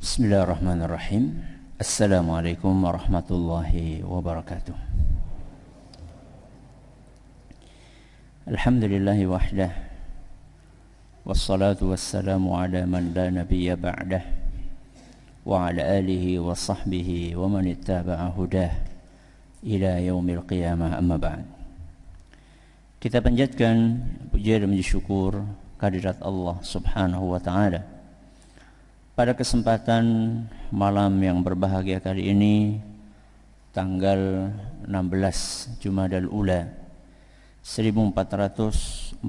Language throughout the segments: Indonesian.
Bismillahirrahmanirrahim. Assalamualaikum warahmatullahi wabarakatuh. Alhamdulillahi wahdah, wassalatu wassalamu ala man la nabiyya ba'dah, wa ala alihi wa sahbihi wa man ittaba'a hudah ila yaumil qiyamah, amma ba'd. Kita panjatkan puja dan puji syukur kehadirat Allah subhanahu wa ta'ala. Pada kesempatan malam yang berbahagia kali ini, tanggal 16 Jumadal Ula 1443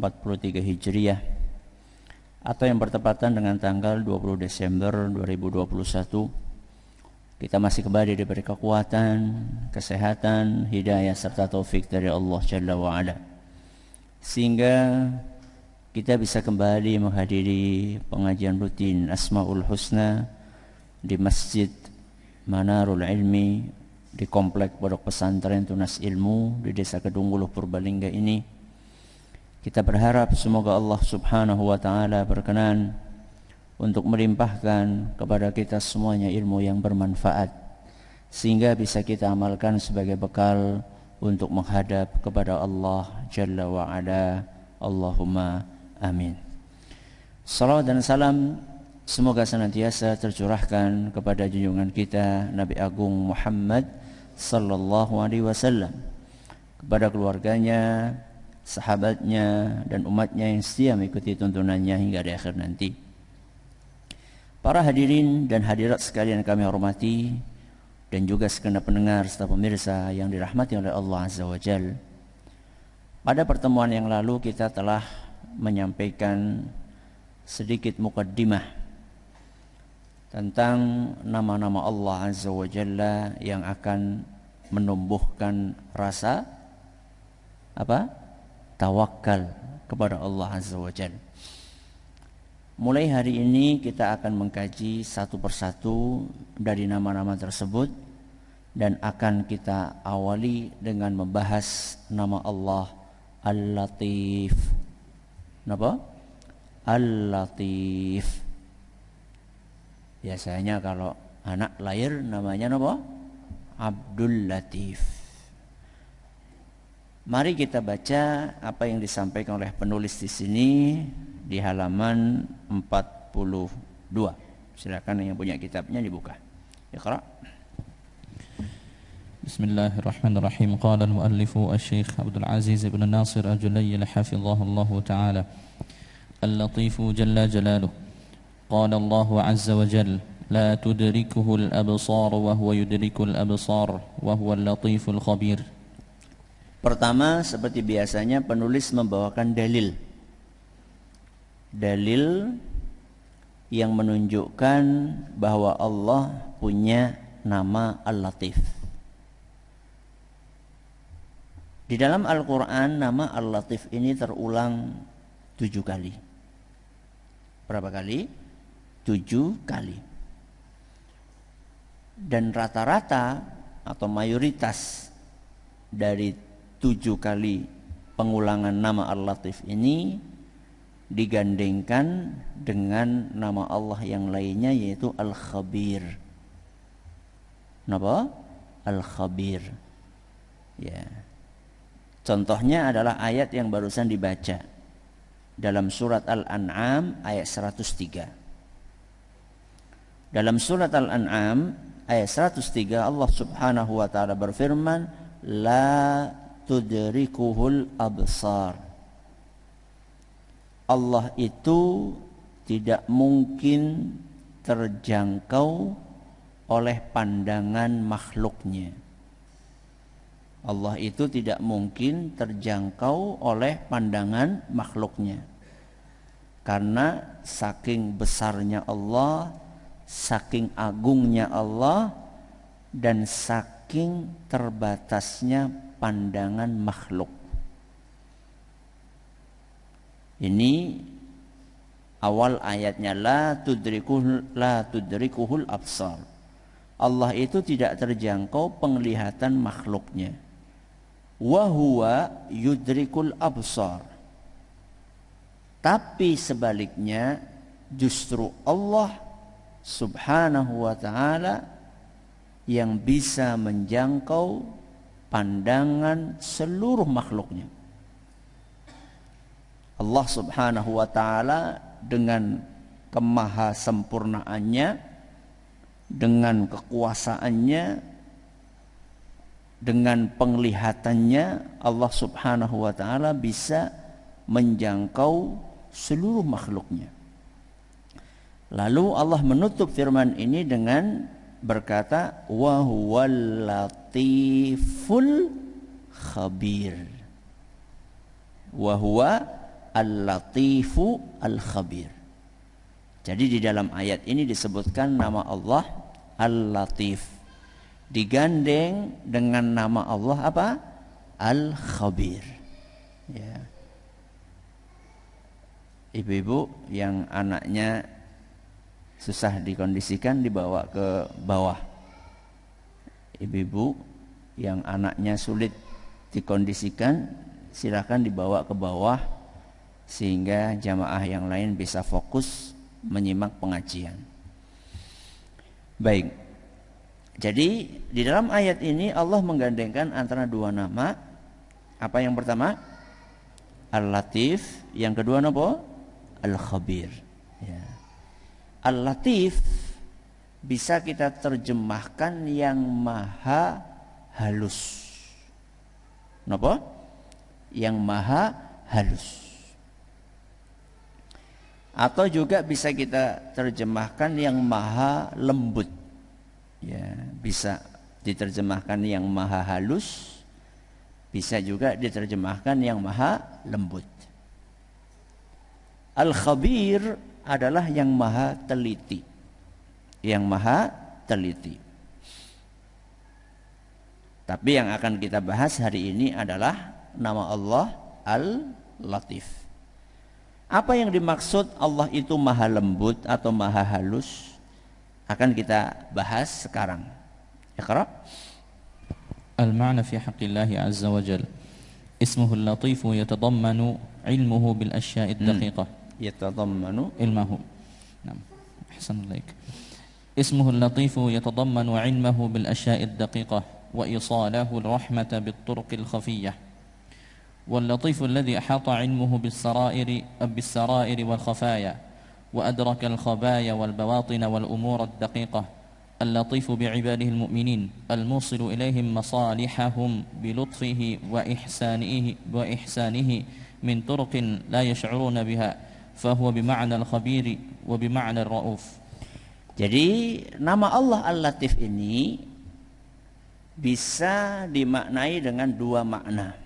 Hijriah, atau yang bertepatan dengan tanggal 20 Desember 2021, kita masih kembali diberi kekuatan, kesehatan, hidayah serta taufik dari Allah Jalla wa'ala, sehingga kita bisa kembali menghadiri pengajian rutin Asmaul Husna di Masjid Manarul Ilmi di Komplek Pondok Pesantren Tunas Ilmu di Desa Kedunguluh, Purbalingga ini. Kita berharap semoga Allah subhanahu wa ta'ala berkenan untuk melimpahkan kepada kita semuanya ilmu yang bermanfaat, sehingga bisa kita amalkan sebagai bekal untuk menghadap kepada Allah Jalla wa'ala. Allahumma amin. Salawat dan salam semoga senantiasa tercurahkan kepada junjungan kita Nabi Agung Muhammad sallallahu alaihi wasallam, kepada keluarganya, sahabatnya, dan umatnya yang setia mengikuti tuntunannya hingga di akhir nanti. Para hadirin dan hadirat sekalian kami hormati, dan juga segenap pendengar serta pemirsa yang dirahmati oleh Allah Azza wa Jalla. Pada pertemuan yang lalu kita telah menyampaikan sedikit mukaddimah tentang nama-nama Allah Azza wa Jalla yang akan menumbuhkan rasa tawakal kepada Allah Azza wa Jalla. Mulai hari ini kita akan mengkaji satu persatu dari nama-nama tersebut, dan akan kita awali dengan membahas nama Allah Al-Latif. Kenapa? Al-Latif. Biasanya kalau anak lahir namanya apa? Abdul Latif. Mari kita baca apa yang disampaikan oleh penulis di sini di halaman 42. Silakan yang punya kitabnya dibuka. Iqra. Bismillahirrahmanirrahim. Qala al-muallifu asy-Syaikh Abdul Aziz ibn Nasir al-Julayl hafizahullahu ta'ala. Al-Latifu jalla jalaluhu. Qala Allah azza wa jalla la tudrikuhu al-absar wa huwa yudrikul absar wa huwa al-latiful khabir. Pertama, seperti biasanya penulis membawakan dalil yang menunjukkan bahwa Allah punya nama Al-Latif. Di dalam Al-Quran nama Al-Latif ini terulang 7 kali. Berapa kali? 7 kali. Dan rata-rata atau mayoritas dari 7 kali pengulangan nama Al-Latif ini digandengkan dengan nama Allah yang lainnya, yaitu Al-Khabir. Kenapa? Al-Khabir. Ya. Contohnya adalah ayat yang barusan dibaca dalam surat Al-An'am ayat 103. Dalam surat Al-An'am ayat 103 Allah subhanahu wa ta'ala berfirman, la tudrikuhul absar. Allah itu tidak mungkin terjangkau oleh pandangan makhluknya. Allah itu tidak mungkin terjangkau oleh pandangan makhluknya, karena saking besarnya Allah, saking agungnya Allah, dan saking terbatasnya pandangan makhluk. Ini awal ayatnya, la tudrikuhul absar. Allah itu tidak terjangkau penglihatan makhluknya. Wa huwa yudrikul absar. Tapi sebaliknya justru Allah Subhanahu wa ta'ala yang bisa menjangkau pandangan seluruh makhluknya. Allah Subhanahu wa ta'ala dengan kemahasempurnaannya, dengan kekuasaannya, dengan penglihatannya, Allah Subhanahu wa ta'ala bisa menjangkau seluruh makhluknya. Lalu Allah menutup firman ini dengan berkata, wa huwal latiful khabir. Wa huwa al-latifu al-khabir. Jadi di dalam ayat ini disebutkan nama Allah Al-Latif, digandeng dengan nama Allah apa? Al-Khabir. Ya. Ibu-ibu yang anaknya susah dikondisikan dibawa ke bawah. Ibu-ibu yang anaknya sulit dikondisikan silakan dibawa ke bawah sehingga jamaah yang lain bisa fokus menyimak pengajian. Baik. Jadi di dalam ayat ini Allah menggandengkan antara dua nama. Apa yang pertama? Al-Latif, yang kedua apa? Al-Khabir. Ya. Al-Latif bisa kita terjemahkan yang maha halus. Napa? Yang maha halus. Atau juga bisa kita terjemahkan yang maha lembut. Ya, bisa diterjemahkan yang maha halus, bisa juga diterjemahkan yang maha lembut. Al-Khabir adalah yang maha teliti. Yang maha teliti. Tapi yang akan kita bahas hari ini adalah nama Allah Al-Latif. Apa yang dimaksud Allah itu maha lembut atau maha halus akan kita bahas sekarang. Iqra. Al-ma'na fi haqqillah azza wa jalla. Ismuhu al-latif yatadammanu ilmuhu bil asya'i ad-daqiqah. Yatadammanu ilmuhu. Naam. Ahsan ilaik. Ismuhu al-latif yatadammanu ilmuhu bil asya'i ad-daqiqah wa isalahu ar-rahmata bit turuq al-khafiyyah. واللطيف الذي أحاط علمه بالسرائر والخفايا وأدرك الخبايا والبواطن والأمور الدقيقة. اللطيف بعباده المؤمنين الموصل إليهم مصالحهم بلطفه وإحسانه من طرق لا يشعرون بها فهو بمعنى الخبير وبمعنى الرؤوف. Jadi nama Allah Al-Latif ini bisa dimaknai dengan dua makna.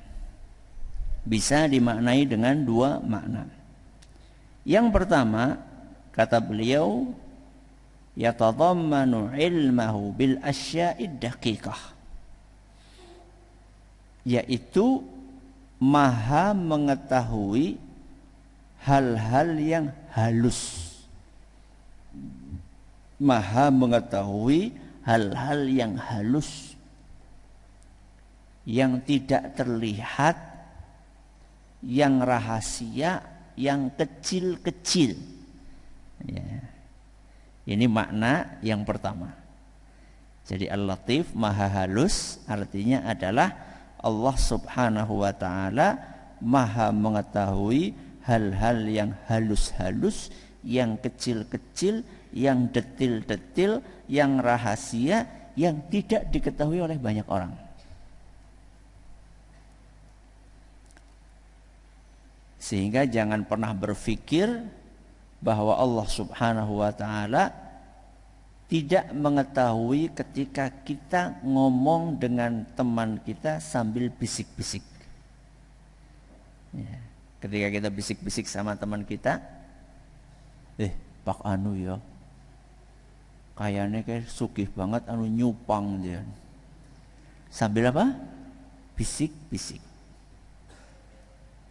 Bisa dimaknai dengan dua makna. Yang pertama, kata beliau, yatadammanu ilmahu bil asya'id daqiqah, yaitu maha mengetahui hal-hal yang halus. Maha mengetahui hal-hal yang halus, yang tidak terlihat, yang rahasia, yang kecil-kecil. Ya. Ini makna yang pertama. Jadi Al-Latif maha halus artinya adalah Allah Subhanahu wa ta'ala maha mengetahui hal-hal yang halus-halus, yang kecil-kecil, yang detil-detil, yang rahasia, yang tidak diketahui oleh banyak orang. Sehingga jangan pernah berpikir bahwa Allah Subhanahu wa ta'ala tidak mengetahui ketika kita ngomong dengan teman kita sambil bisik-bisik. Ya. Ketika kita bisik-bisik sama teman kita, Pak anu ya, kayaknya kayak sugih banget anu nyupang dia. Sambil apa? Bisik-bisik.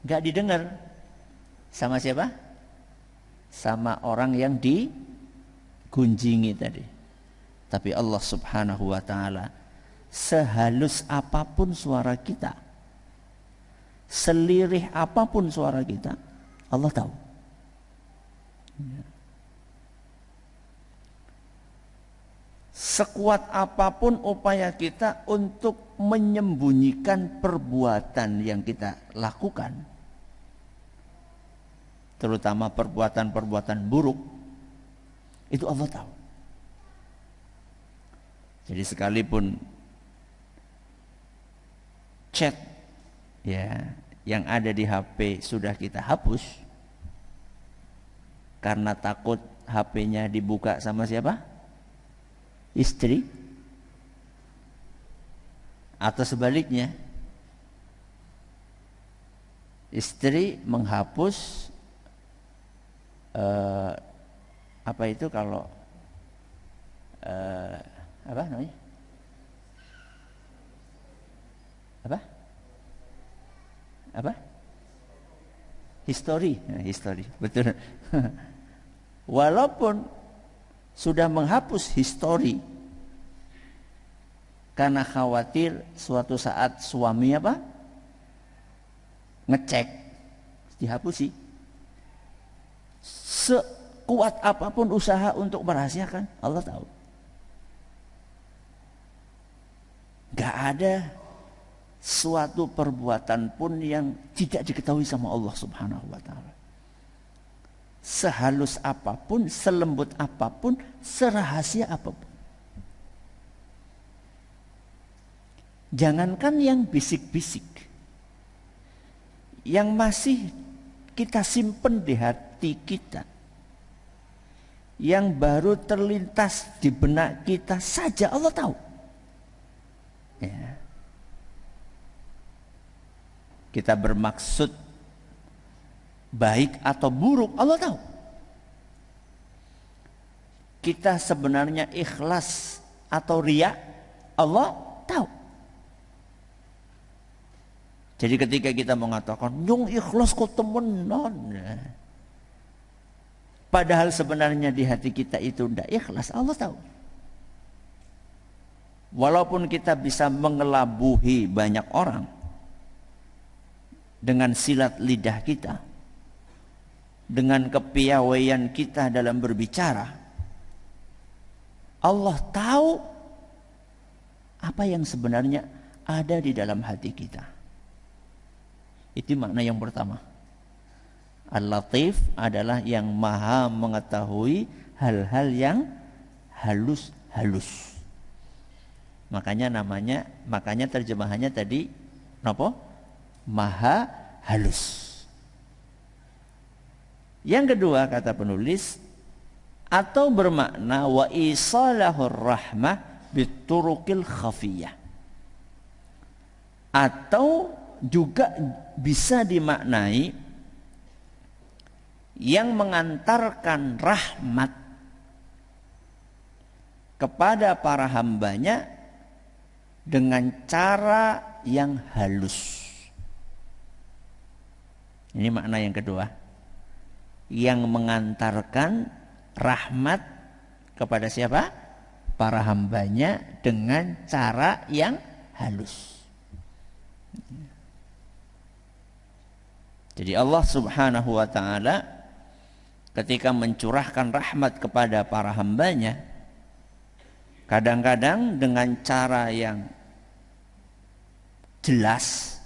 Gak didengar. Sama siapa? Sama orang yang digunjingi tadi. Tapi Allah Subhanahu wa ta'ala, sehalus apapun suara kita, selirih apapun suara kita, Allah tahu. sekuat apapun upaya kita untuk menyembunyikan perbuatan yang kita lakukan, terutama perbuatan-perbuatan buruk, itu Allah tahu. Jadi sekalipun chat ya yang ada di HP sudah kita hapus karena takut HP-nya dibuka sama siapa? Istri, atau sebaliknya istri menghapus apa itu kalau apa namanya? Apa? History, history, betul. Walaupun sudah menghapus history karena khawatir suatu saat suami apa? Ngecek, dihapusi. Sekuat apapun usaha untuk merahasiakan, Allah tahu. Gak ada suatu perbuatan pun yang tidak diketahui sama Allah Subhanahu wa ta'ala. Sehalus apapun, selembut apapun, serahasia apapun. Jangankan yang bisik-bisik, yang masih kita simpen di hati kita, yang baru terlintas di benak kita saja Allah tahu. Ya. Kita bermaksud baik atau buruk, Allah tahu. Kita sebenarnya ikhlas atau riya, Allah tahu. Jadi ketika kita mengatakan nyung ikhlas kok temenan, padahal sebenarnya di hati kita itu tidak ikhlas, Allah tahu. Walaupun kita bisa mengelabuhi banyak orang dengan silat lidah kita, dengan kepiawaian kita dalam berbicara, Allah tahu apa yang sebenarnya ada di dalam hati kita. Itu makna yang pertama. Al-Latif adalah yang maha mengetahui hal-hal yang halus-halus. Makanya terjemahannya tadi napa? Maha halus. Yang kedua kata penulis, atau bermakna wa isalahur rahmah bituruqil khafiyah, atau juga bisa dimaknai yang mengantarkan rahmat kepada para hambanya dengan cara yang halus. Ini makna yang kedua, yang mengantarkan rahmat kepada siapa? Para hambanya dengan cara yang halus. Jadi Allah Subhanahu wa ta'ala ketika mencurahkan rahmat kepada para hambanya, kadang-kadang dengan cara yang jelas,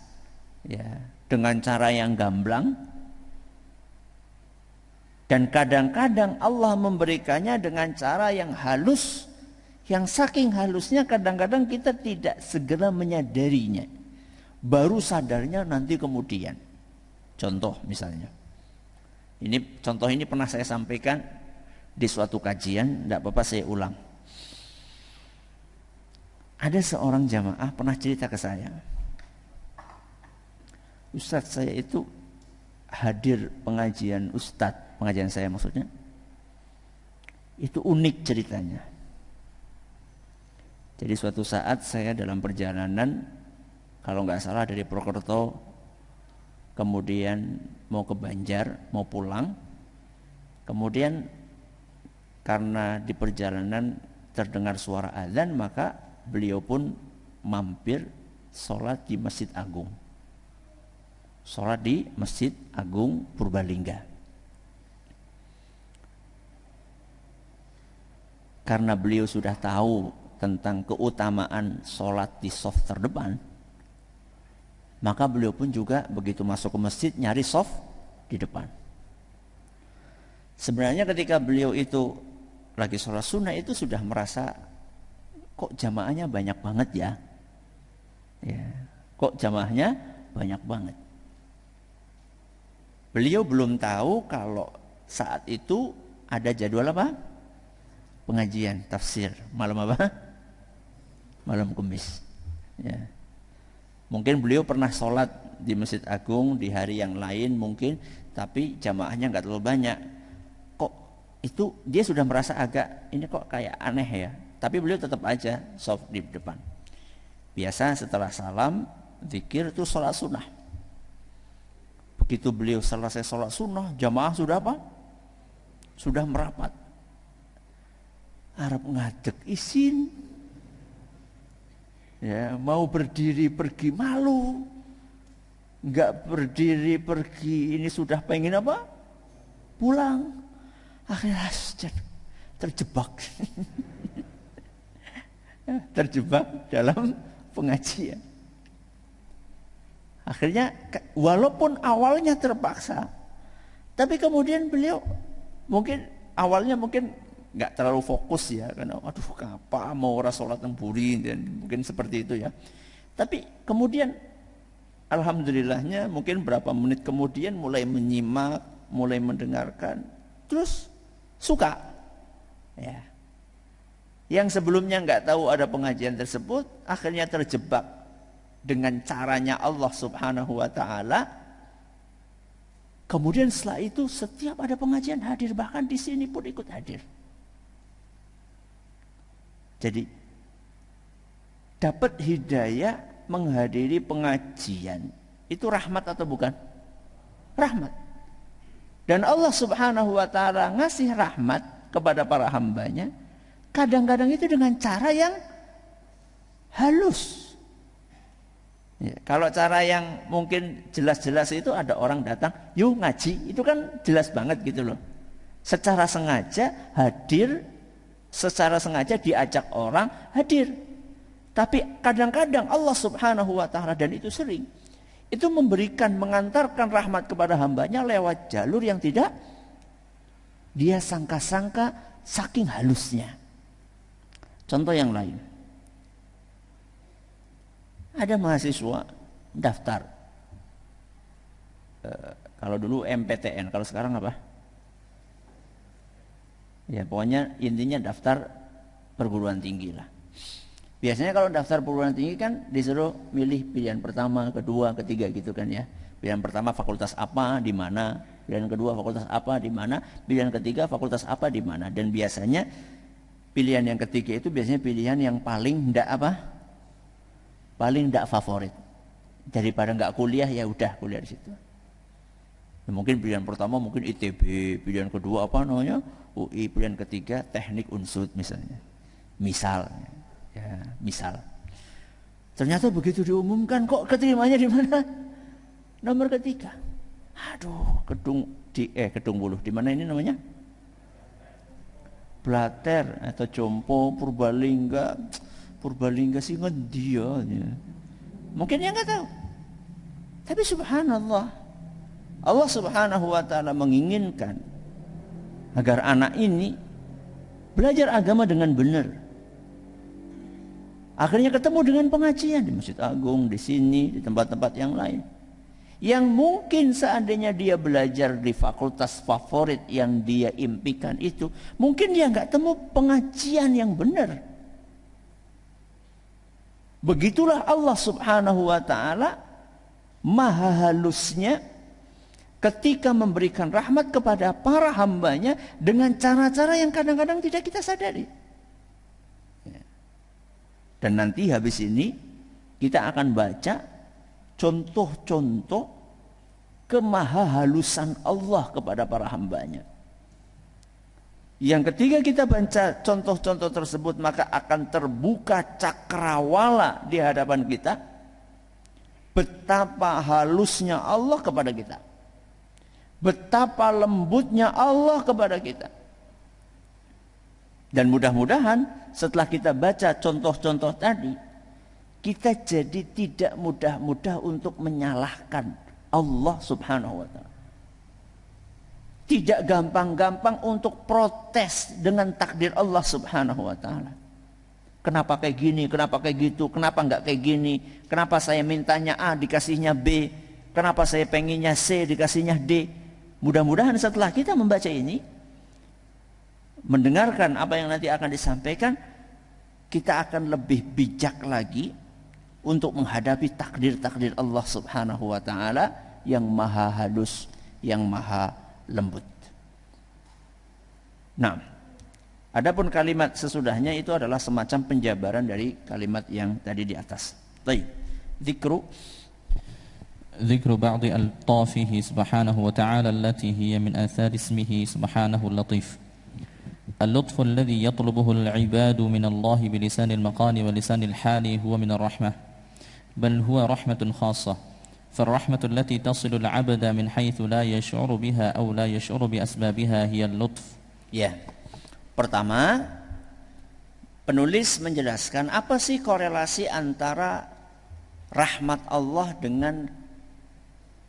ya, dengan cara yang gamblang, dan kadang-kadang Allah memberikannya dengan cara yang halus, yang saking halusnya kadang-kadang kita tidak segera menyadarinya, baru sadarnya nanti kemudian. Contoh misalnya, contoh ini pernah saya sampaikan di suatu kajian, tidak apa-apa saya ulang. Ada seorang jamaah pernah cerita ke saya, Ustadz, saya itu hadir pengajian saya maksudnya, itu unik ceritanya. Jadi suatu saat saya dalam perjalanan, kalau nggak salah dari Purwokerto, kemudian mau ke Banjar, mau pulang, kemudian karena di perjalanan terdengar suara azan, maka beliau pun mampir sholat di Masjid Agung. Sholat di Masjid Agung Purbalingga. Karena beliau sudah tahu tentang keutamaan sholat di soft terdepan, maka beliau pun juga begitu masuk ke masjid nyari soft di depan. Sebenarnya ketika beliau itu lagi sholat sunnah itu sudah merasa kok jamaahnya banyak banget ya, kok jamaahnya banyak banget. Beliau belum tahu kalau saat itu ada jadwal apa? Pengajian tafsir malam apa? Malam Kamis. Ya. Mungkin beliau pernah sholat di Masjid Agung di hari yang lain mungkin, tapi jamaahnya nggak terlalu banyak. Kok itu dia sudah merasa agak ini kok kayak aneh ya. Tapi beliau tetap aja soft di depan. Biasa setelah salam zikir itu sholat sunnah. Begitu beliau selesai sholat sunnah, jamaah sudah apa? Sudah merapat. Arab ngadeg isin. Ya, mau berdiri pergi malu. Enggak berdiri pergi, ini sudah pengen apa? Pulang. Akhirnya terjebak. Terjebak dalam pengajian. Akhirnya walaupun awalnya terpaksa, tapi kemudian beliau mungkin awalnya mungkin nggak terlalu fokus ya, karena aduh apa mau orang sholat nemburi dan mungkin seperti itu ya. Tapi kemudian alhamdulillahnya mungkin berapa menit kemudian mulai menyimak, mulai mendengarkan, terus suka. Ya. Yang sebelumnya nggak tahu ada pengajian tersebut, akhirnya terjebak dengan caranya Allah Subhanahu wa taala. Kemudian setelah itu setiap ada pengajian hadir, bahkan di sini pun ikut hadir. Jadi dapat hidayah menghadiri pengajian itu rahmat atau bukan? Rahmat. Dan Allah Subhanahu wa taala ngasih rahmat kepada para hambanya kadang-kadang itu dengan cara yang halus. Ya, kalau cara yang mungkin jelas-jelas itu ada orang datang, yuk ngaji, itu kan jelas banget gitu loh. Secara sengaja hadir, secara sengaja diajak orang hadir. Tapi kadang-kadang Allah Subhanahu wa taala, dan itu sering, itu memberikan, mengantarkan rahmat kepada hambanya lewat jalur yang tidak dia sangka-sangka saking halusnya. Contoh yang lain. Ada mahasiswa daftar, kalau dulu MPTN, kalau sekarang apa? Ya pokoknya intinya daftar perguruan tinggi lah. Biasanya kalau daftar perguruan tinggi kan disuruh milih pilihan pertama, kedua, ketiga gitu kan ya. Pilihan pertama fakultas apa, di mana. Pilihan kedua fakultas apa, di mana. Pilihan ketiga fakultas apa, di mana. Dan biasanya pilihan yang ketiga itu biasanya pilihan yang paling ndak apa? Paling tidak favorit. Daripada nggak kuliah ya udah kuliah di situ. Ya, mungkin pilihan pertama mungkin ITB, pilihan kedua apa namanya UI, pilihan ketiga teknik unsur misalnya. Misal, ya misal. Ternyata begitu diumumkan kok keterimanya di mana? Nomor ketiga. Aduh, Kedung Wuluh. Di mana ini namanya? Blater atau Jompo, Purbalingga sih ngendi ya. Mungkin dia nggak tahu. Tapi subhanallah, Allah Subhanahu wa taala menginginkan agar anak ini belajar agama dengan benar. Akhirnya ketemu dengan pengajian di Masjid Agung, di sini, di tempat-tempat yang lain. Yang mungkin seandainya dia belajar di fakultas favorit yang dia impikan itu, mungkin dia nggak temu pengajian yang benar. Begitulah Allah Subhanahu wa taala maha halusnya ketika memberikan rahmat kepada para hambanya dengan cara-cara yang kadang-kadang tidak kita sadari. Dan nanti habis ini kita akan baca contoh-contoh kemahahalusan Allah kepada para hambanya. Yang ketiga kita baca contoh-contoh tersebut, maka akan terbuka cakrawala di hadapan kita betapa halusnya Allah kepada kita, betapa lembutnya Allah kepada kita. Dan mudah-mudahan setelah kita baca contoh-contoh tadi, kita jadi tidak mudah-mudah untuk menyalahkan Allah subhanahu wa ta'ala. Tidak gampang-gampang untuk protes dengan takdir Allah subhanahu wa ta'ala. Kenapa kayak gini, kenapa kayak gitu, kenapa enggak kayak gini, kenapa saya mintanya A dikasihnya B, kenapa saya pengennya C dikasihnya D. Mudah-mudahan setelah kita membaca ini, mendengarkan apa yang nanti akan disampaikan, kita akan lebih bijak lagi untuk menghadapi takdir-takdir Allah subhanahu wa ta'ala yang maha halus, yang maha lembut. Nah, adapun kalimat sesudahnya itu adalah semacam penjabaran dari kalimat yang tadi di atas. Baik. ذكر بعض ألطافه سبحانه وتعالى التي هي من آثار اسمه سبحانه اللطيف. اللطف الذي يطلبه العباد من الله بلسان المقال ولسان الحال هو من الرحمة، بل هو رحمة خاصة، فالرحمة التي تصل العبد من حيث لا يشعر بها أو لا يشعر بأسبابها هي اللطف. Ya, pertama penulis menjelaskan apa sih korelasi antara rahmat Allah dengan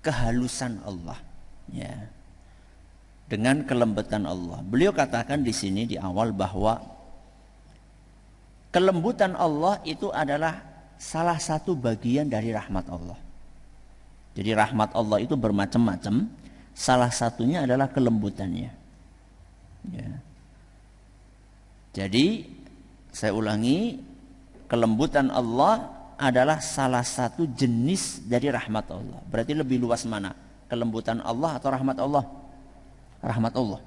kehalusan Allah, ya, dengan kelembutan Allah. Beliau katakan di sini di awal bahwa kelembutan Allah itu adalah salah satu bagian dari rahmat Allah. Jadi rahmat Allah itu bermacam-macam, salah satunya adalah kelembutannya. Ya. Jadi saya ulangi, kelembutan Allah adalah salah satu jenis dari rahmat Allah. Berarti lebih luas mana? Kelembutan Allah atau rahmat Allah? Rahmat Allah.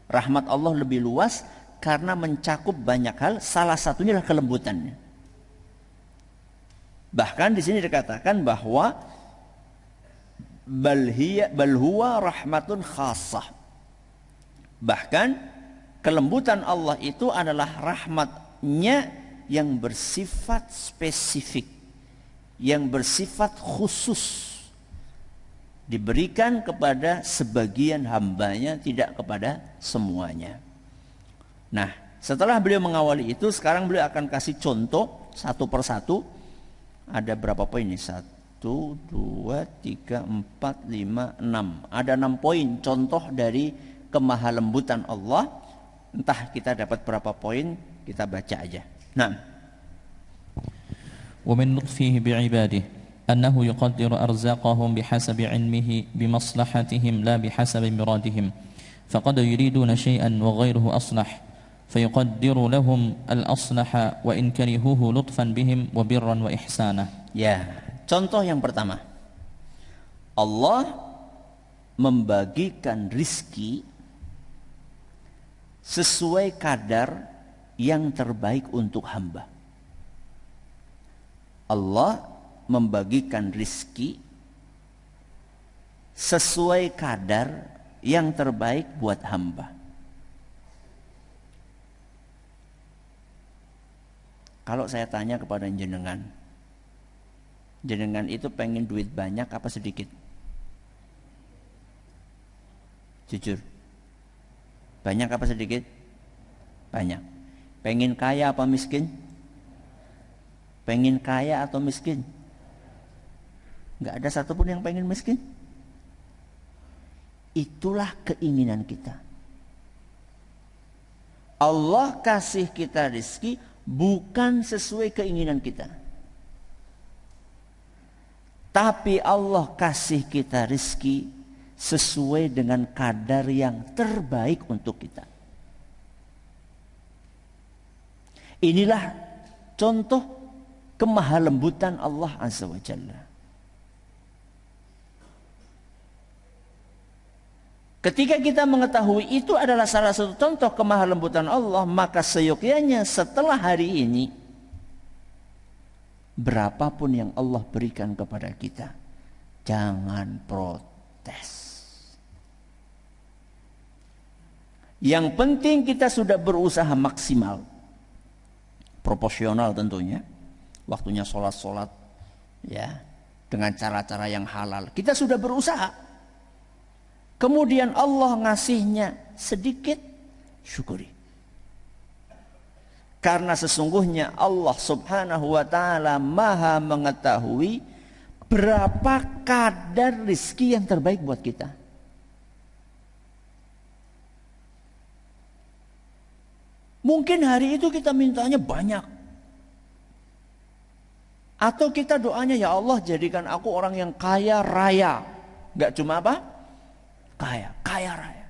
Rahmat Allah lebih luas karena mencakup banyak hal, salah satunya adalah kelembutannya. Bahkan di sini dikatakan bahwa bal huwa rahmatun khassah. Bahkan kelembutan Allah itu adalah rahmatnya yang bersifat spesifik, yang bersifat khusus, diberikan kepada sebagian hambanya, tidak kepada semuanya. Nah, setelah beliau mengawali itu, sekarang beliau akan kasih contoh satu persatu. Ada berapa poin ini? 1, 2, 3, 4, 5, 6. Ada 6 poin contoh dari kemahalembutan Allah. Entah kita dapat berapa poin, kita baca aja. Nah, ومن لطفه بعباده أنه يقدر أرزاقهم بحسب علمه بمصلحتهم لا بحسب مرادهم، فقد يريدون شيئا وغيره أصلح فيقدر لهم الأصلح وإن كرهوه لطفا بهم وبرا وإحسانا. Ya, contoh yang pertama, Allah membagikan rizki sesuai kadar yang terbaik untuk hamba. Allah membagikan rizki sesuai kadar yang terbaik buat hamba. Kalau saya tanya kepada jenengan, jenengan itu pengen duit banyak apa sedikit? Jujur, banyak apa sedikit? Banyak. Pengen kaya apa miskin? Pengen kaya atau miskin? Nggak ada satupun yang pengen miskin. Itulah keinginan kita. Allah kasih kita rezeki bukan sesuai keinginan kita, tapi Allah kasih kita rezeki sesuai dengan kadar yang terbaik untuk kita. Inilah contoh kemahalembutan Allah Azza wa Jalla. Ketika kita mengetahui itu adalah salah satu contoh kemahalembutan Allah, maka seyogyanya setelah hari ini, berapapun yang Allah berikan kepada kita, jangan protes. Yang penting kita sudah berusaha maksimal, proporsional tentunya, waktunya sholat, ya, dengan cara-cara yang halal. Kita sudah berusaha. Kemudian Allah ngasihnya sedikit, syukuri. Karena sesungguhnya Allah Subhanahu wa taala Maha mengetahui berapa kadar rizki yang terbaik buat kita. Mungkin hari itu kita mintanya banyak. Atau kita doanya, ya Allah jadikan aku orang yang kaya raya. Gak cuma apa? Kaya raya.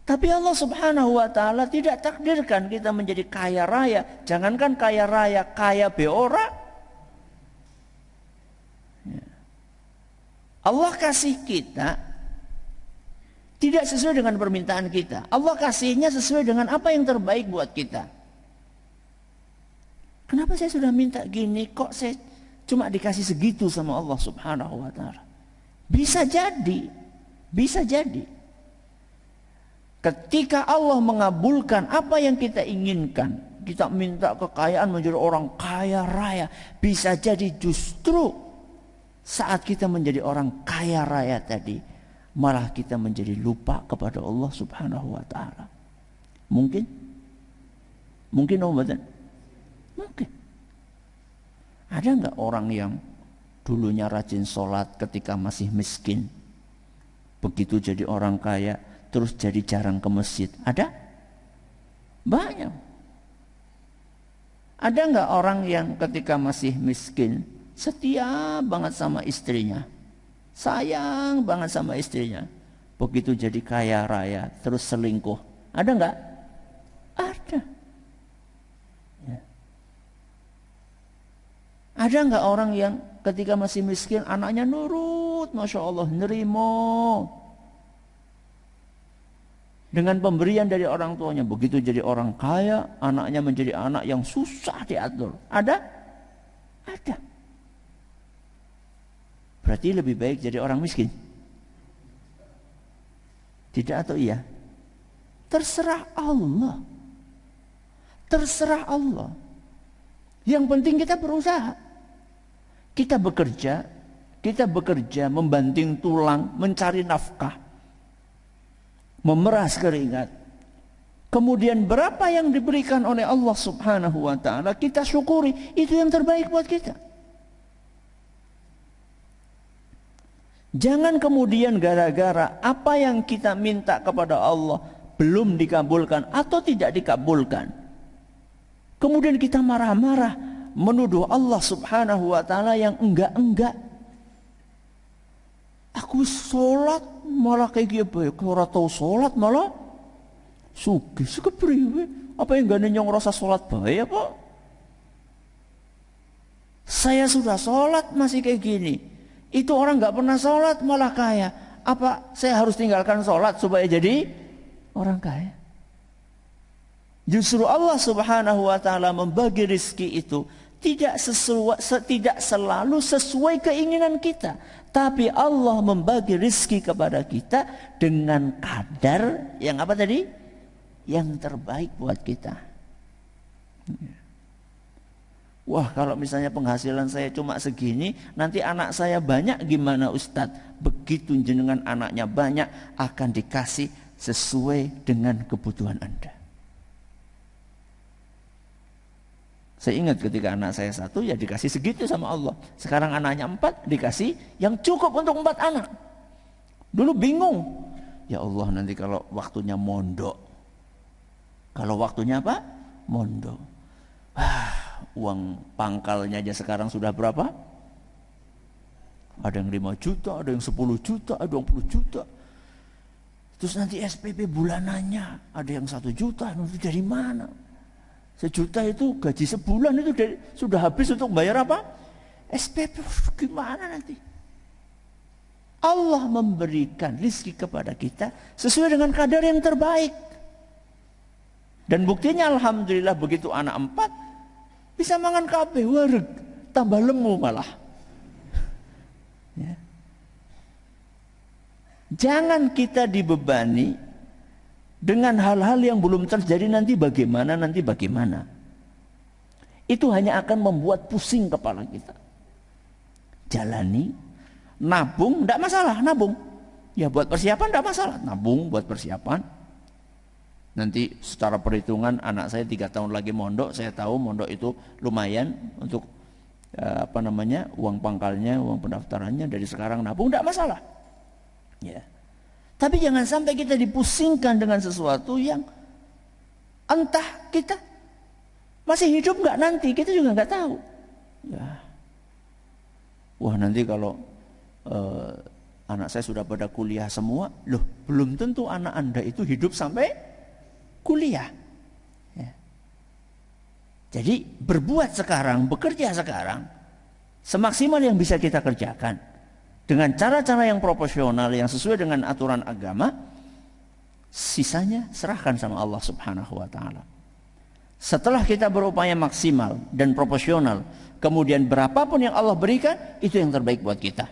Tapi Allah Subhanahu wa taala tidak takdirkan kita menjadi kaya raya. Jangankan kaya raya, kaya beora. Allah kasih kita tidak sesuai dengan permintaan kita. Allah kasihnya sesuai dengan apa yang terbaik buat kita. Kenapa saya sudah minta gini, kok saya cuma dikasih segitu sama Allah Subhanahu wa taala? Bisa jadi. Ketika Allah mengabulkan apa yang kita inginkan, kita minta kekayaan menjadi orang kaya raya, bisa jadi justru saat kita menjadi orang kaya raya tadi, malah kita menjadi lupa kepada Allah Subhanahu wa taala. Mungkin Mungkin. Ada nggak orang yang dulunya rajin sholat ketika masih miskin, begitu jadi orang kaya terus jadi jarang ke masjid? Ada? Banyak. Ada nggak orang yang ketika masih miskin setia banget sama istrinya, sayang banget sama istrinya, begitu jadi kaya raya terus selingkuh? Ada nggak? Ada. Ya. Ada nggak orang yang ketika masih miskin anaknya nurut, masya Allah, nerimo dengan pemberian dari orang tuanya, begitu jadi orang kaya anaknya menjadi anak yang susah diatur? Ada? Ada. Berarti lebih baik jadi orang miskin? Tidak atau iya? Terserah Allah. Terserah Allah. Yang penting kita berusaha. Kita bekerja membanting tulang, mencari nafkah, memeras keringat. Kemudian berapa yang diberikan oleh Allah Subhanahu wa taala kita syukuri, itu yang terbaik buat kita. Jangan kemudian gara-gara apa yang kita minta kepada Allah belum dikabulkan atau tidak dikabulkan, kemudian kita marah-marah menuduh Allah Subhanahu wa taala yang enggak. Aku sholat malah kayak gitu, ora tau sholat malah sugih kepriwe? Apa yang gak nyong rasa sholat bae apa? Saya sudah sholat masih kayak gini. Itu orang gak pernah sholat malah kaya. Apa saya harus tinggalkan sholat supaya jadi orang kaya? Justru Allah Subhanahu wa taala membagi rezeki itu tidak selalu sesuai keinginan kita, tapi Allah membagi rezeki kepada kita dengan kadar yang apa tadi? Yang terbaik buat kita. Wah, kalau misalnya penghasilan saya cuma segini, nanti anak saya banyak gimana Ustadz? Begitu jenengan anaknya banyak, akan dikasih sesuai dengan kebutuhan Anda. Saya ingat ketika anak saya 1, ya dikasih segitu sama Allah. Sekarang anaknya 4, dikasih yang cukup untuk 4 anak. Dulu bingung. Ya Allah, nanti kalau waktunya mondok. Kalau waktunya apa? Mondok. Uang pangkalnya aja sekarang sudah berapa? Ada yang 5 juta, ada yang 10 juta, ada 20 juta. Terus nanti SPP bulanannya ada yang 1 juta, itu dari mana? 1 juta itu gaji sebulan itu sudah habis untuk bayar apa? SPP. Gimana nanti? Allah memberikan rezeki kepada kita sesuai dengan kadar yang terbaik. Dan buktinya alhamdulillah begitu anak 4 bisa mangan kabeh, wareg, tambah lemu malah. Ya. Jangan kita dibebani dengan hal-hal yang belum terjadi nanti bagaimana. Itu hanya akan membuat pusing kepala kita. Jalani, nabung, tidak masalah, nabung. Ya buat persiapan tidak masalah, nabung buat persiapan. Nanti secara perhitungan anak saya 3 tahun lagi mondok, saya tahu mondok itu lumayan untuk uang pangkalnya, uang pendaftarannya, dari sekarang nabung tidak masalah. Ya. Tapi jangan sampai kita dipusingkan dengan sesuatu yang entah kita masih hidup nggak nanti, kita juga nggak tahu. Ya. Wah, nanti kalau anak saya sudah pada kuliah semua, loh belum tentu anak Anda itu hidup sampai kuliah. Ya. Jadi berbuat sekarang, bekerja sekarang, semaksimal yang bisa kita kerjakan dengan cara-cara yang proporsional, yang sesuai dengan aturan agama. Sisanya serahkan sama Allah Subhanahu wa ta'ala. Setelah kita berupaya maksimal dan proporsional, kemudian berapapun yang Allah berikan, itu yang terbaik buat kita.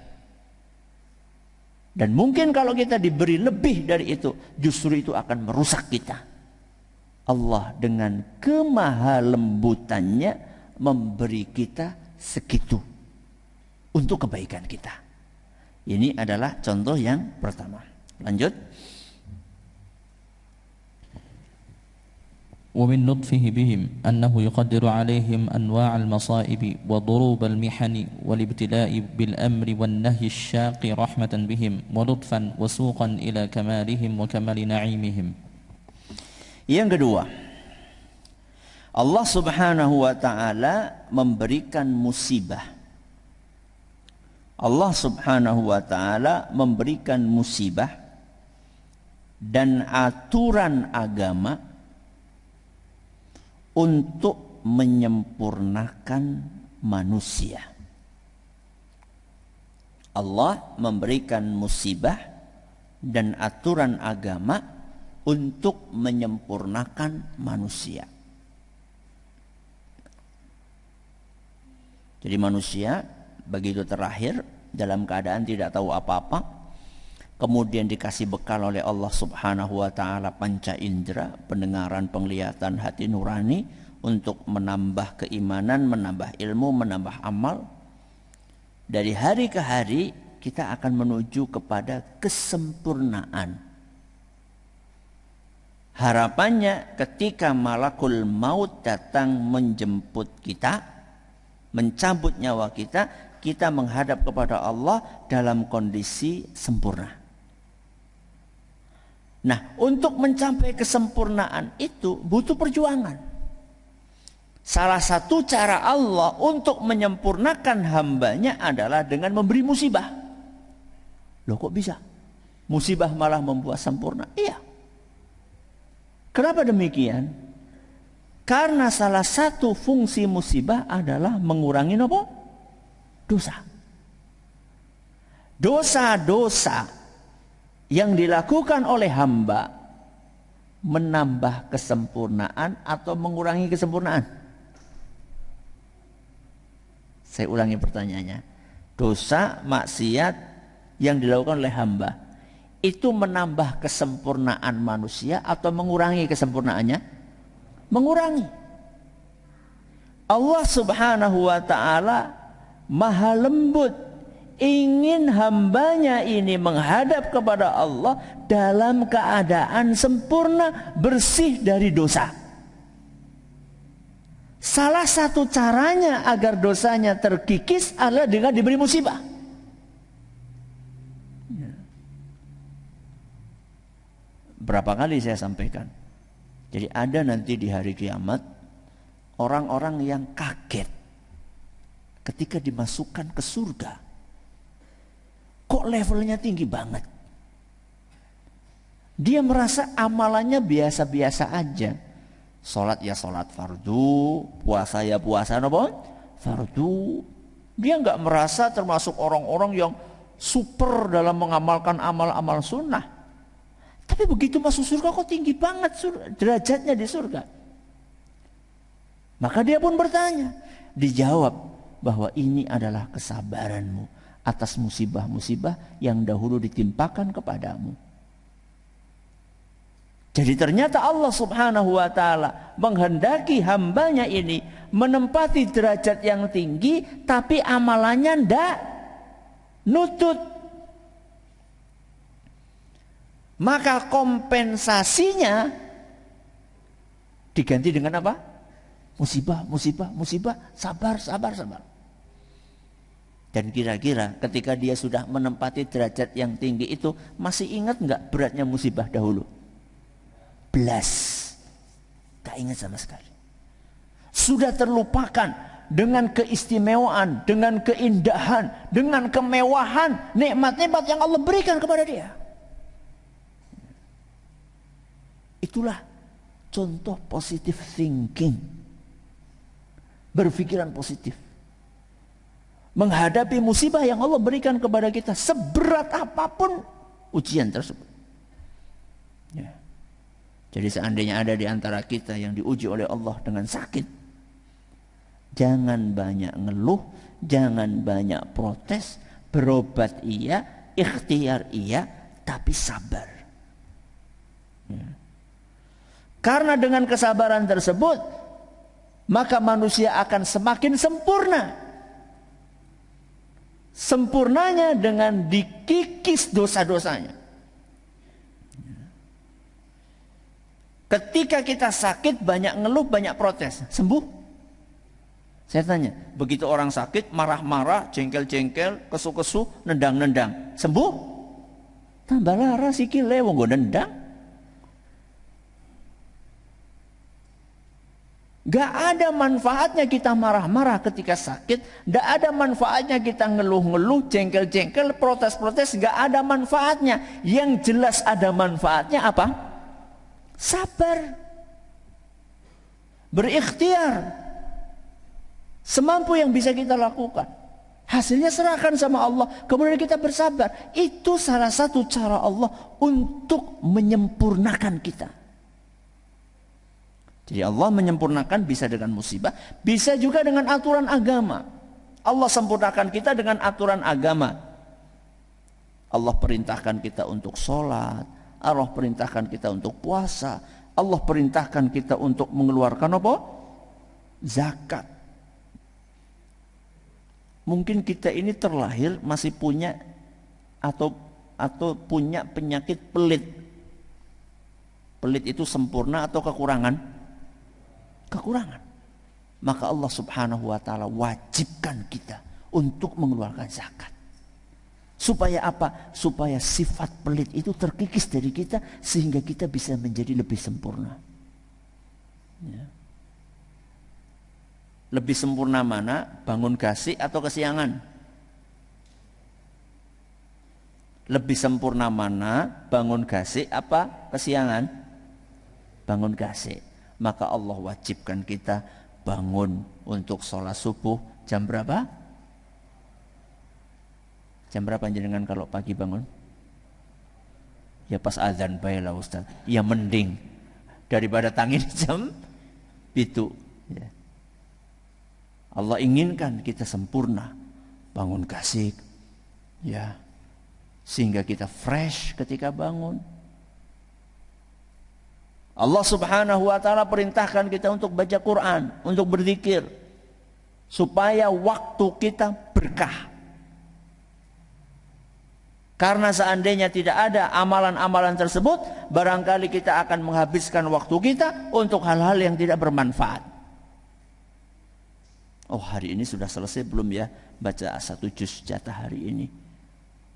Dan mungkin kalau kita diberi lebih dari itu, justru itu akan merusak kita. Allah dengan kemahalembutannya memberi kita segitu untuk kebaikan kita. Ini adalah contoh yang pertama. Lanjut. ومن لطفه بهم أنه يقدر عليهم أنواع المصائب وضروب المحن والابتلاء بالأمر والنهي الشاق رحمة بهم ولطفا وسوقا إلى كمالهم وكمال نعيمهم. Yang kedua, Allah Subhanahu wa ta'ala memberikan musibah. Allah Subhanahu wa ta'ala memberikan musibah dan aturan agama untuk menyempurnakan manusia. Allah memberikan musibah dan aturan agama untuk menyempurnakan manusia. Jadi manusia begitu terlahir dalam keadaan tidak tahu apa-apa, kemudian dikasih bekal oleh Allah Subhanahu wa ta'ala panca indera, pendengaran, penglihatan, hati nurani, untuk menambah keimanan, menambah ilmu, menambah amal. Dari hari ke hari kita akan menuju kepada kesempurnaan. Harapannya ketika malakul maut datang menjemput kita, mencabut nyawa kita, kita menghadap kepada Allah dalam kondisi sempurna. Nah, untuk mencapai kesempurnaan itu butuh perjuangan. Salah satu cara Allah untuk menyempurnakan hambanya adalah dengan memberi musibah. Loh, kok bisa? Musibah malah membuat sempurna? Iya. Kenapa demikian? Karena salah satu fungsi musibah adalah mengurangi apa? Dosa. Dosa-dosa yang dilakukan oleh hamba menambah kesempurnaan atau mengurangi kesempurnaan? Saya ulangi pertanyaannya. Dosa, maksiat yang dilakukan oleh hamba itu menambah kesempurnaan manusia atau mengurangi kesempurnaannya? Mengurangi. Allah Subhanahu wa ta'ala maha lembut, ingin hambanya ini menghadap kepada Allah dalam keadaan sempurna, bersih dari dosa. Salah satu caranya agar dosanya terkikis adalah dengan diberi musibah. Berapa kali saya sampaikan. Jadi ada nanti di hari kiamat orang-orang yang kaget ketika dimasukkan ke surga. Kok levelnya tinggi banget? Dia merasa amalannya biasa-biasa aja. Sholat ya sholat fardu, puasa ya puasa apa? Fardu. Dia nggak merasa termasuk orang-orang yang super dalam mengamalkan amal-amal sunnah. Tapi begitu masuk surga kok tinggi banget derajatnya di surga. Maka dia pun bertanya. Dijawab bahwa ini adalah kesabaranmu atas musibah-musibah yang dahulu ditimpakan kepadamu. Jadi ternyata Allah Subhanahu wa ta'ala menghendaki hambanya ini menempati derajat yang tinggi, tapi amalannya ndak nutut. Maka kompensasinya Diganti dengan apa? Musibah, musibah, musibah, sabar, sabar, sabar. Dan kira-kira ketika dia sudah menempati derajat yang tinggi itu, masih ingat nggak beratnya musibah dahulu? Belas. Gak ingat sama sekali. Sudah terlupakan dengan keistimewaan, dengan keindahan, dengan kemewahan, nikmat-nikmat yang Allah berikan kepada dia. Itulah contoh positive thinking. Berpikiran positif. Menghadapi musibah yang Allah berikan kepada kita, seberat apapun ujian tersebut. Ya. Jadi seandainya ada di antara kita yang diuji oleh Allah dengan sakit, jangan banyak ngeluh, jangan banyak protes, berobat iya, ikhtiar iya, tapi sabar. Ya. Karena dengan kesabaran tersebut, maka manusia akan semakin sempurna. Sempurnanya dengan dikikis dosa-dosanya. Ketika kita sakit, banyak ngeluh, banyak protes, sembuh? Saya tanya, begitu orang sakit, marah-marah, jengkel-jengkel, kesu-kesu, nendang-nendang, sembuh? Tambah lara sikile wong nggo nendang. Gak ada manfaatnya kita marah-marah ketika sakit. Gak ada manfaatnya kita ngeluh-ngeluh, jengkel-jengkel, protes-protes. Gak ada manfaatnya. Yang jelas ada manfaatnya apa? Sabar. Berikhtiar. Semampu yang bisa kita lakukan. Hasilnya serahkan sama Allah. Kemudian kita bersabar. Itu salah satu cara Allah untuk menyempurnakan kita. Jadi Allah menyempurnakan bisa dengan musibah, bisa juga dengan aturan agama. Allah sempurnakan kita dengan aturan agama. Allah perintahkan kita untuk sholat, Allah perintahkan kita untuk puasa, Allah perintahkan kita untuk mengeluarkan apa? Zakat. Mungkin kita ini terlahir masih punya atau punya penyakit pelit. Pelit itu sempurna atau kekurangan? Kekurangan. Maka Allah Subhanahu wa taala wajibkan kita untuk mengeluarkan zakat. Supaya apa? Supaya sifat pelit itu terkikis dari kita sehingga kita bisa menjadi lebih sempurna. Ya. Lebih sempurna mana? Bangun kasih atau kesiangan? Lebih sempurna mana? Bangun kasih apa kesiangan? Bangun kasih. Maka Allah wajibkan kita bangun untuk sholat subuh jam berapa? Jam berapa jenengan kalau pagi bangun? Ya pas azan baiklah Ustaz. Ya mending daripada tangin jam itu. Ya. Allah inginkan kita sempurna, bangun kasih, ya, sehingga kita fresh ketika bangun. Allah Subhanahu wa taala perintahkan kita untuk baca Quran, untuk berzikir supaya waktu kita berkah. Karena seandainya tidak ada amalan-amalan tersebut, barangkali kita akan menghabiskan waktu kita untuk hal-hal yang tidak bermanfaat. Oh, hari ini sudah selesai belum ya baca 1 juz jatah hari ini?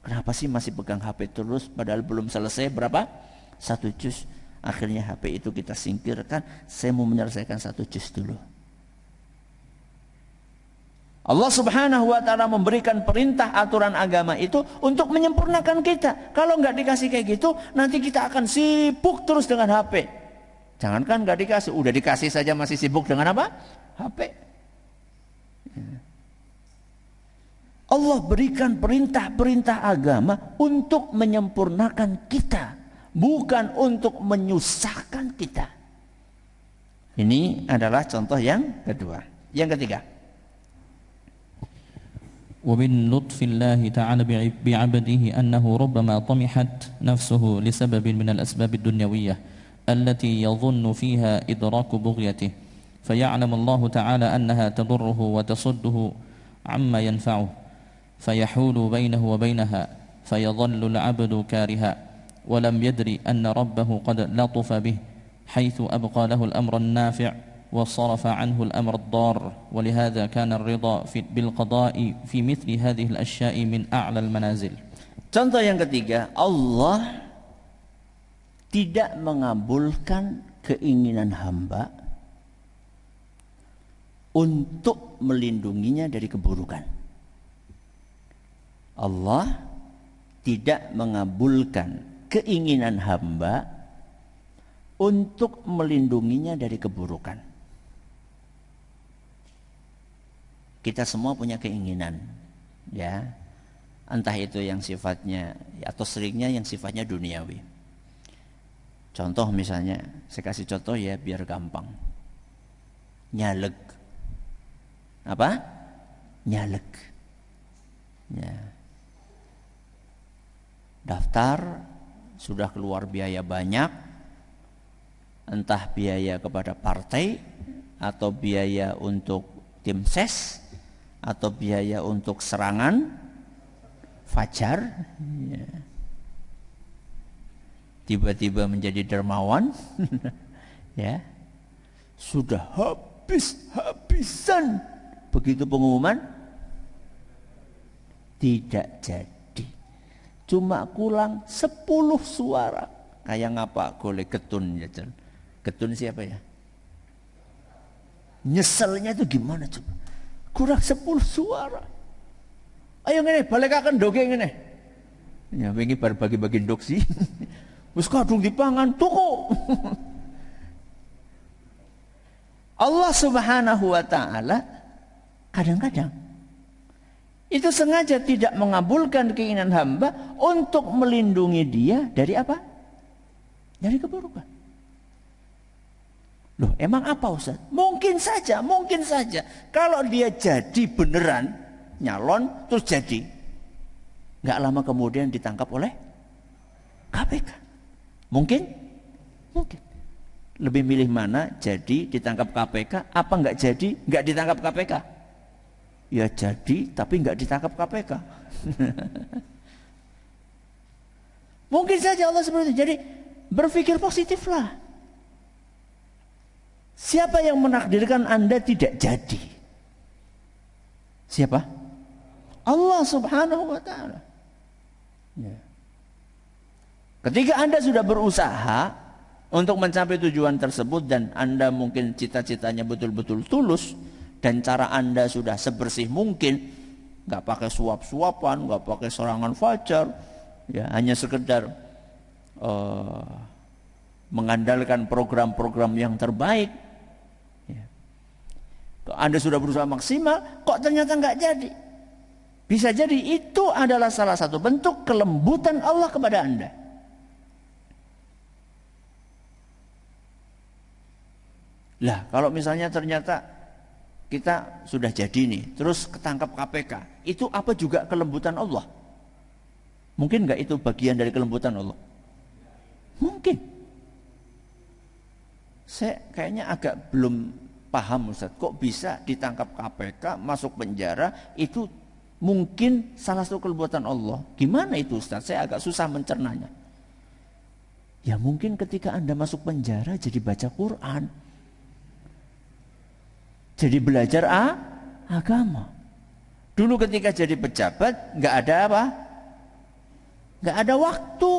Kenapa sih masih pegang HP terus padahal belum selesai berapa? 1 juz. Akhirnya HP itu kita singkirkan. Saya mau menyelesaikan 1 juz dulu. Allah Subhanahu wa taala memberikan perintah aturan agama itu untuk menyempurnakan kita. Kalau nggak dikasih kayak gitu, nanti kita akan sibuk terus dengan HP. Jangankan nggak dikasih, udah dikasih saja masih sibuk dengan apa? HP. Allah berikan perintah-perintah agama untuk menyempurnakan kita, bukan untuk menyusahkan kita. Ini adalah contoh yang kedua. Yang ketiga, ومن لطف الله تعالى بعبده أنه ربما طمحت نفسه لسبب من الأسباب الدنيوية التي يظن فيها إدراك بغيته فيعلم الله تعالى أنها تضره وتصده عما ينفعه فيحول بينه وبينها فيظل العبد كارها ولم يدري أن ربه قد لطف به حيث أبقى له الأمر النافع وصرف عنه الأمر الضار ولهذا كان الرضا بالقضاء في مثل هذه الأشياء من أعلى المنازل. Contoh yang ketiga, Allah tidak mengabulkan keinginan hamba untuk melindunginya dari keburukan. Allah tidak mengabulkan keinginan hamba untuk melindunginya dari keburukan. Kita semua punya keinginan, ya. Entah itu yang sifatnya atau seringnya yang sifatnya duniawi. Contoh misalnya, saya kasih contoh ya biar gampang. Nyaleg. Apa? Nyaleg. Ya. Daftar, sudah keluar biaya banyak, entah biaya kepada partai atau biaya untuk tim ses atau biaya untuk serangan fajar, ya. Tiba-tiba menjadi dermawan, ya, sudah habis-habisan. Begitu pengumuman, tidak jadi, cuma kurang 10 suara. Kayak ngapa golek ketun ya, ketun siapa ya? Nyeselnya itu gimana coba? Kurang 10 suara. Ayo ngene, balik akan doge ngene. Ya wingi bar bagi-bagi ndok sih. Wis kadung dipangan tuku. Allah Subhanahu wa taala kadang-kadang itu sengaja tidak mengabulkan keinginan hamba untuk melindungi dia dari apa? Dari keburukan. Loh, emang apa Ustaz? Mungkin saja. Kalau dia jadi beneran nyalon terus jadi, nggak lama kemudian ditangkap oleh KPK. Mungkin. Lebih milih mana? Jadi ditangkap KPK apa nggak jadi nggak ditangkap KPK? Ya jadi tapi nggak ditangkap KPK. Mungkin saja Allah seperti itu. Jadi berpikir positiflah. Siapa yang menakdirkan Anda tidak jadi? Siapa? Allah Subhanahu wa taala. Ya. Ketika Anda sudah berusaha untuk mencapai tujuan tersebut dan Anda mungkin cita-citanya betul-betul tulus dan cara Anda sudah sebersih mungkin, nggak pakai suap-suapan, nggak pakai serangan fajar, ya hanya sekedar mengandalkan program-program yang terbaik. Ya. Anda sudah berusaha maksimal, kok ternyata nggak jadi? Bisa jadi itu adalah salah satu bentuk kelembutan Allah kepada Anda. Lah, kalau misalnya ternyata kita sudah jadi nih, terus ketangkap KPK, itu apa juga kelembutan Allah? Mungkin nggak itu bagian dari kelembutan Allah? Mungkin. Saya kayaknya agak belum paham Ustaz, kok bisa ditangkap KPK, masuk penjara, itu mungkin salah satu kelembutan Allah. Gimana itu Ustaz? Saya agak susah mencernanya. Ya mungkin ketika Anda masuk penjara jadi baca Quran, jadi belajar agama. Dulu ketika jadi pejabat nggak ada apa? Nggak ada waktu,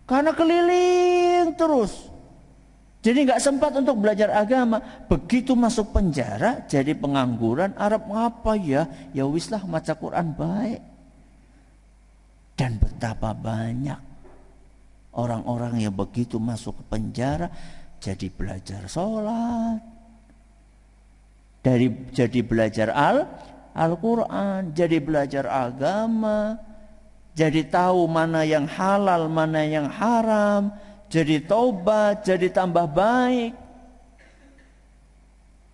karena keliling terus. Jadi nggak sempat untuk belajar agama. Begitu masuk penjara jadi pengangguran, Arab ngapa ya? Ya wislah maca Quran baik. Dan betapa banyak orang-orang yang begitu masuk ke penjara jadi belajar sholat, jadi belajar Al-Quran, jadi belajar agama, jadi tahu mana yang halal, mana yang haram, jadi taubat, jadi tambah baik.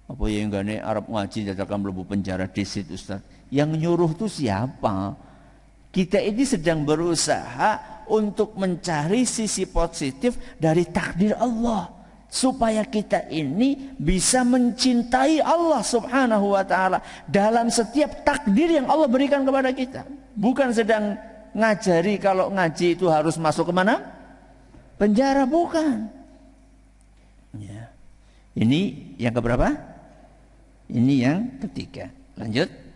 Apa yang enggak Arab ngaji dadakan mlebu penjara disit Ustaz? Yang nyuruh itu siapa? Kita ini sedang berusaha untuk mencari sisi positif dari takdir Allah, supaya kita ini bisa mencintai Allah Subhanahu wa taala dalam setiap takdir yang Allah berikan kepada kita. Bukan sedang ngajari kalau ngaji itu harus masuk ke mana? Penjara, bukan. Ini yang keberapa? Ini yang ketiga. Lanjut.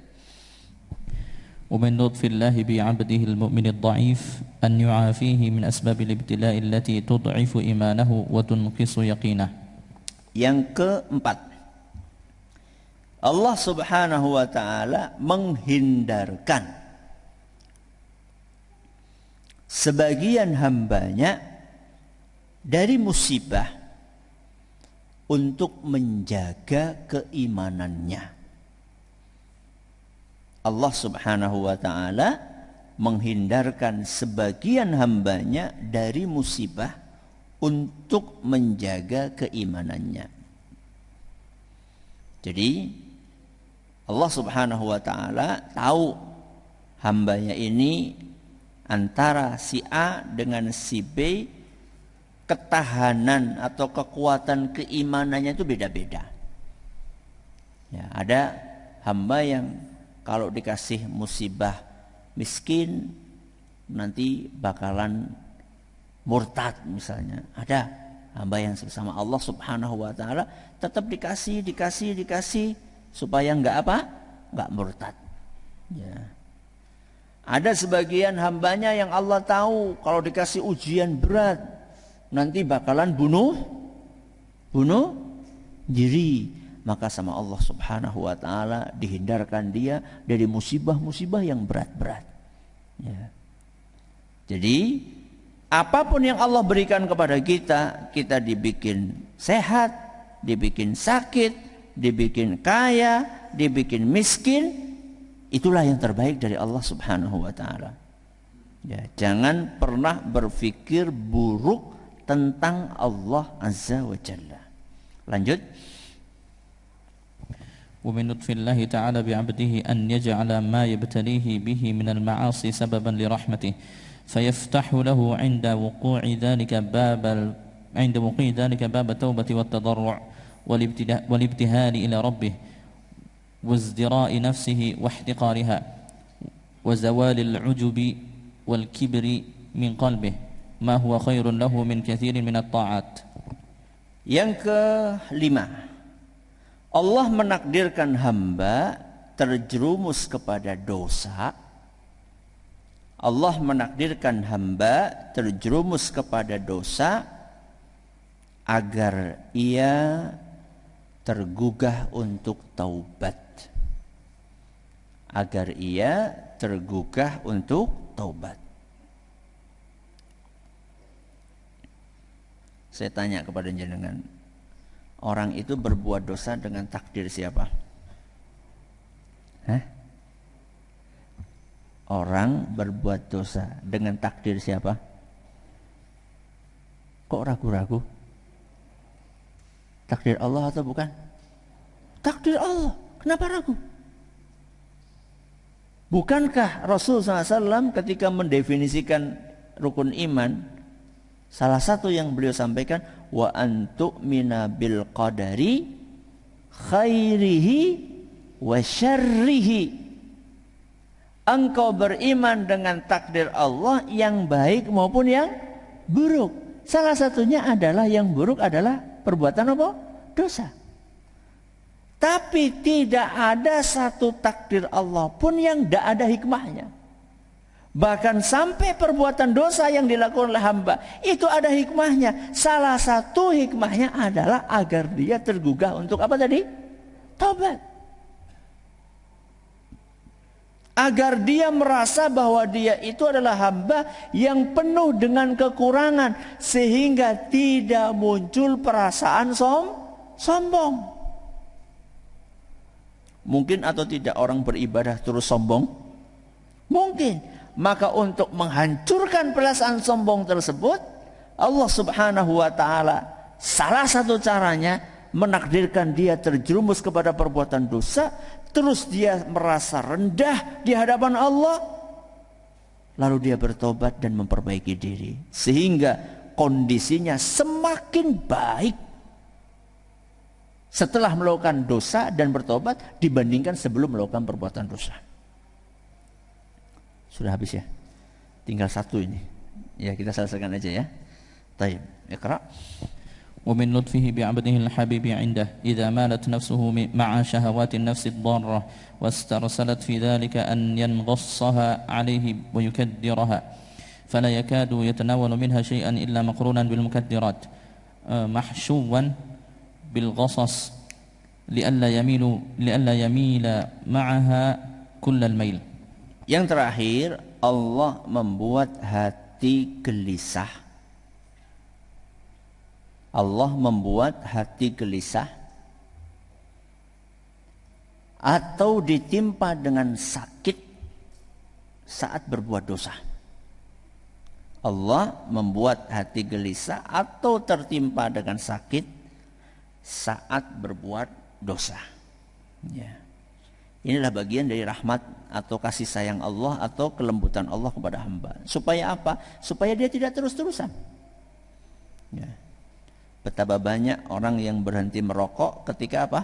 ومن لطف الله بعبده المؤمن الضعيف أن يعافيه من أسباب الابتلاء التي تضعف إيمانه وتنقص يقينه. Yang keempat, Allah Subhanahu wa taala menghindarkan sebagian hambanya dari musibah untuk menjaga keimanannya. Allah Subhanahu wa ta'ala menghindarkan sebagian hambanya dari musibah untuk menjaga keimanannya. Jadi Allah Subhanahu wa ta'ala tahu hambanya ini antara si A dengan si B, ketahanan atau kekuatan keimanannya itu beda-beda. Ya, ada hamba yang kalau dikasih musibah miskin nanti bakalan murtad misalnya. Ada hamba yang bersama Allah Subhanahu wa taala tetap dikasih supaya enggak murtad. Ya. Ada sebagian hambanya yang Allah tahu kalau dikasih ujian berat nanti bakalan bunuh diri. Maka sama Allah Subhanahu wa ta'ala dihindarkan dia dari musibah-musibah yang berat-berat. Ya. Jadi apapun yang Allah berikan kepada kita, kita dibikin sehat, dibikin sakit, dibikin kaya, dibikin miskin, itulah yang terbaik dari Allah Subhanahu wa ta'ala. Ya, jangan pernah berpikir buruk tentang Allah Azza wa Jalla. Lanjut. ومن لطف الله تعالى بعبده أن يجعل ما يبتليه به من المعاصي سببا لرحمته فيفتح له عند وقوع ذلك باب التوبة والتضرع والابتهال إلى ربه وازدراء نفسه واحتقارها وزوال العجب والكبر من قلبه ما هو خير له من كثير من الطاعات. Yang kelima, Allah menakdirkan hamba terjerumus kepada dosa. Allah menakdirkan hamba terjerumus kepada dosa agar ia tergugah untuk taubat. Agar ia tergugah untuk taubat. Saya tanya kepada jenengan, orang itu berbuat dosa dengan takdir siapa? Orang berbuat dosa dengan takdir siapa? Kok ragu-ragu? Takdir Allah atau bukan? Takdir Allah. Kenapa ragu? Bukankah Rasul SAW ketika mendefinisikan rukun iman, salah satu yang beliau sampaikan, wa antu'mina bil qadari khairihi wa syarrihi. Engkau beriman dengan takdir Allah yang baik maupun yang buruk. Salah satunya adalah yang buruk adalah perbuatan apa? Dosa. Tapi tidak ada satu takdir Allah pun yang tidak ada hikmahnya. Bahkan sampai perbuatan dosa yang dilakukan oleh hamba itu ada hikmahnya. Salah satu hikmahnya adalah agar dia tergugah untuk apa tadi? Taubat. Agar dia merasa bahwa dia itu adalah hamba yang penuh dengan kekurangan, sehingga tidak muncul perasaan sombong. Mungkin atau tidak orang beribadah terus sombong? Mungkin. Maka untuk menghancurkan perasaan sombong tersebut, Allah Subhanahu wa ta'ala salah satu caranya menakdirkan dia terjerumus kepada perbuatan dosa, terus dia merasa rendah di hadapan Allah, lalu dia bertobat dan memperbaiki diri, sehingga kondisinya semakin baik setelah melakukan dosa dan bertobat dibandingkan sebelum melakukan perbuatan dosa. Sudah habis ya, tinggal satu ini. Ya, kita selesaikan aja ya. Taib, Iqra. ومن لطفه بعبده الحبيب عنده إذا مالت نفسه مع شهوات النفس الضارة واسترسلت في ذلك أن ينغصها عليه ويكدرها فلا يكاد يتناول منها شيئا إلا مقرونا بالمكدرات محشوا بالغصص لئلا يميل معها كل الميل. Yang terakhir, Allah membuat hati gelisah. Allah membuat hati gelisah atau ditimpa dengan sakit saat berbuat dosa. Allah membuat hati gelisah atau tertimpa dengan sakit saat berbuat dosa. Ya. Inilah bagian dari rahmat atau kasih sayang Allah atau kelembutan Allah kepada hamba. Supaya apa? Supaya dia tidak terus-terusan. Ya. Betapa banyak orang yang berhenti merokok ketika apa?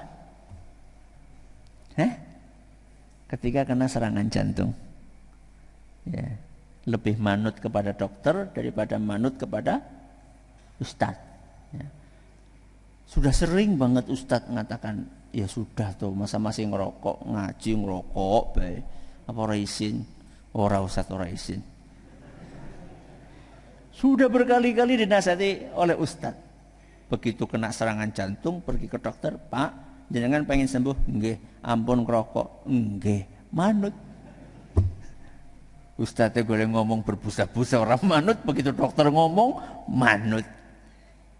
Ketika kena serangan jantung. Ya. Lebih manut kepada dokter daripada manut kepada ustadz. Ya. Sudah sering banget ustadz mengatakan, ya sudah tuh, masa masih ngerokok, ngaji ngerokok bae. Apa ora izin? Ora ustadz, ora izin. Sudah berkali-kali dinasihati oleh ustadz. Begitu kena serangan jantung, pergi ke dokter, Pak, jenengan pengen sembuh? Nggih. Ampun ngerokok? Nggih. Manut. Ustadznya boleh ngomong berbusa-busa, orang manut. Begitu dokter ngomong, manut.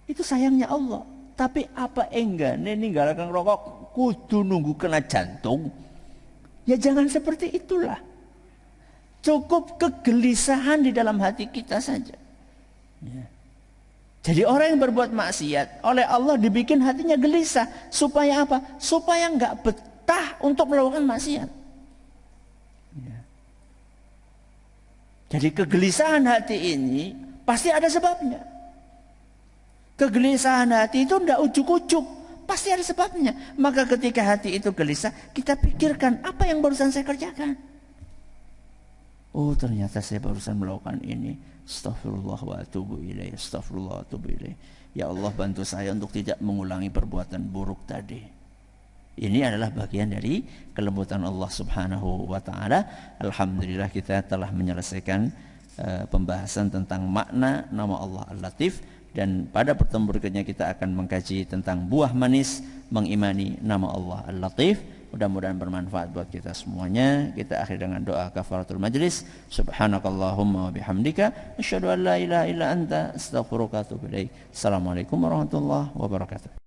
Itu sayangnya Allah. Tapi apa enggak ninggalakan rokok kudu nunggu kena jantung? Ya jangan seperti itulah. Cukup kegelisahan di dalam hati kita saja. Ya. Jadi orang yang berbuat maksiat oleh Allah dibikin hatinya gelisah. Supaya apa? Supaya enggak betah untuk melakukan maksiat. Ya. Jadi kegelisahan hati ini pasti ada sebabnya. Kegelisahan hati itu tidak ujuk-ujuk, pasti ada sebabnya. Maka ketika hati itu gelisah, kita pikirkan apa yang barusan saya kerjakan. Oh, ternyata saya barusan melakukan ini. Astaghfirullah wa atubu ilaih. Astaghfirullah wa atubu ilaih. Ya Allah, bantu saya untuk tidak mengulangi perbuatan buruk tadi. Ini adalah bagian dari kelembutan Allah Subhanahu wa taala. Alhamdulillah kita telah menyelesaikan pembahasan tentang makna nama Allah Al-Latif. Dan pada pertemuan berikutnya kita akan mengkaji tentang buah manis mengimani nama Allah Al-Latif. Mudah-mudahan bermanfaat buat kita semuanya. Kita akhiri dengan doa kafaratul majlis. Subhanakallahumma wa bihamdika asyhadu an la ilaha illa anta astaghfiruka wa atubu ilaik. Assalamualaikum warahmatullahi wabarakatuh.